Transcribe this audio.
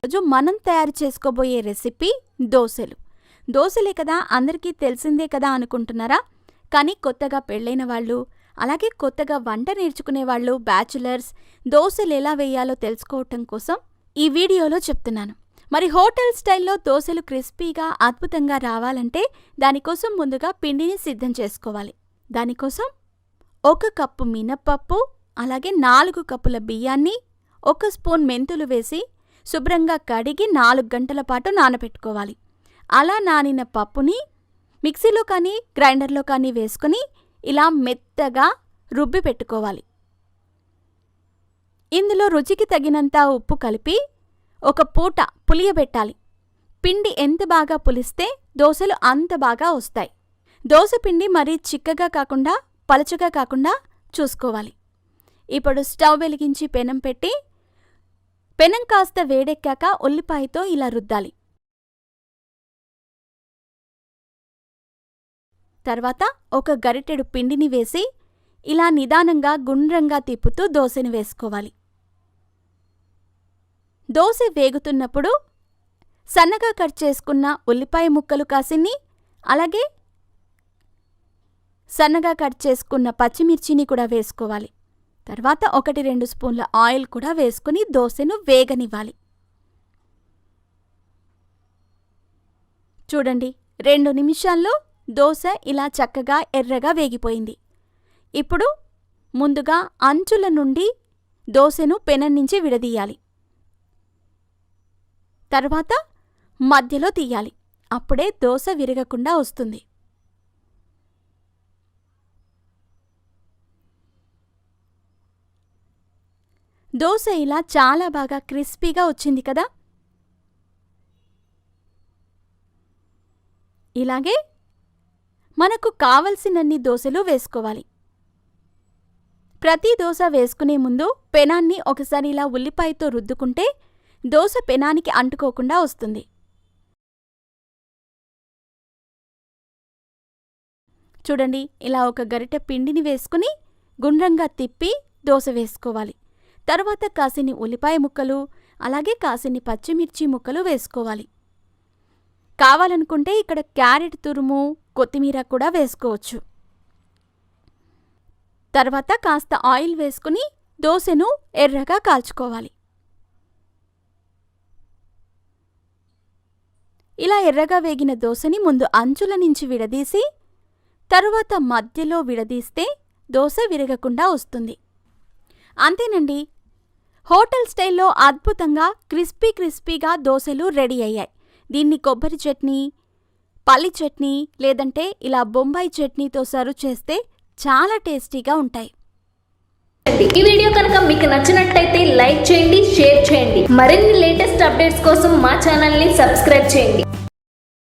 రోజు మనం తయారు చేసుకోబోయే రెసిపీ దోశలు. దోశలే కదా, అందరికీ తెలిసిందే కదా అనుకుంటున్నారా? కానీ కొత్తగా పెళ్ళైన వాళ్ళు, అలాగే కొత్తగా వంట నేర్చుకునే వాళ్ళు, బ్యాచులర్స్ దోశలు ఎలా వేయాలో తెలుసుకోవటం కోసం ఈ వీడియోలో చెప్తున్నాను. మరి హోటల్ స్టైల్లో దోశలు క్రిస్పీగా అద్భుతంగా రావాలంటే దానికోసం ముందుగా పిండిని సిద్ధం చేసుకోవాలి. దానికోసం 1 కప్పు మినప్పప్పు, అలాగే 4 కప్పుల బియ్యాన్ని, 1 స్పూన్ మెంతులు వేసి శుభ్రంగా కడిగి 4 గంటల పాటు నానబెట్టుకోవాలి. అలా నానిన పప్పుని మిక్సీలో కానీ గ్రైండర్లో కానీ వేసుకుని ఇలా మెత్తగా రుబ్బి పెట్టుకోవాలి. ఇందులో రుచికి తగినంత ఉప్పు కలిపి ఒక పూట పులియబెట్టాలి. పిండి ఎంత బాగా పులిస్తే దోశలు అంత బాగా వస్తాయి. దోశ పిండి మరీ చిక్కగా కాకుండా పలుచగా కాకుండా చూసుకోవాలి. ఇప్పుడు స్టవ్ వెలిగించి పెనం పెట్టి పెనం కాస్త వేడెక్కాక ఉల్లిపాయతో ఇలా రుద్దాలి. తర్వాత ఒక గరిటెడు పిండిని వేసి ఇలా నిదానంగా గుండ్రంగా తిప్పుతూ దోశని వేసుకోవాలి. దోశ వేగుతున్నప్పుడు సన్నగా కట్ చేసుకున్న ఉల్లిపాయ ముక్కలు కాసిన్ని, అలాగే సన్నగా కట్ చేసుకున్న పచ్చిమిర్చిని కూడా వేసుకోవాలి. తర్వాత 1-2 స్పూన్ల ఆయిల్ కూడా వేసుకుని దోశను వేగనివ్వాలి. చూడండి, 2 నిమిషాల్లో దోశ ఇలా చక్కగా ఎర్రగా వేగిపోయింది. ఇప్పుడు ముందుగా అంచుల నుండి దోశను పెనం నుంచి విడదీయాలి. తర్వాత మధ్యలో తీయాలి. అప్పుడే దోశ విరగకుండా వస్తుంది. దోశ ఇలా చాలా బాగా క్రిస్పీగా వచ్చింది కదా. ఇలాగే మనకు కావలసినన్ని దోశలు వేసుకోవాలి. ప్రతి దోశ వేసుకునే ముందు పెనాన్ని ఒకసారి ఇలా ఉల్లిపాయతో రుద్దుకుంటే దోశ పెనానికి అంటుకోకుండా వస్తుంది. చూడండి, ఇలా ఒక గరిటె పిండిని వేసుకుని గుండ్రంగా తిప్పి దోశ వేసుకోవాలి. తర్వాత కాసిన్ని ఉల్లిపాయ ముక్కలు, అలాగే కాసిన్ని పచ్చిమిర్చి ముక్కలు వేసుకోవాలి. కావాలనుకుంటే ఇక్కడ క్యారెట్ తురుము, కొత్తిమీర కూడా వేసుకోవచ్చు. తర్వాత కాస్త ఆయిల్ వేసుకుని దోశను ఎర్రగా కాల్చుకోవాలి. ఇలా ఎర్రగా వేగిన దోశని ముందు అంచుల నుంచి విడదీసి తరువాత మధ్యలో విడదీస్తే దోశ విరగకుండా వస్తుంది. అంతేనండి, హోటల్ స్టైల్లో అద్భుతంగా క్రిస్పీగా దోశలు రెడీ అయ్యాయి. దీన్ని కొబ్బరి చట్నీ, పల్లి చట్నీ లేదంటే ఇలా బొంబాయి చట్నీతో సర్వ్ చేస్తే చాలా టేస్టీగా ఉంటాయి. ఈ వీడియో కనుక మీకు నచ్చినట్లయితే లైక్ చేయండి, షేర్ చేయండి. మరిన్ని లేటెస్ట్ అప్డేట్స్ కోసం మా ఛానల్ని సబ్స్క్రైబ్ చేయండి.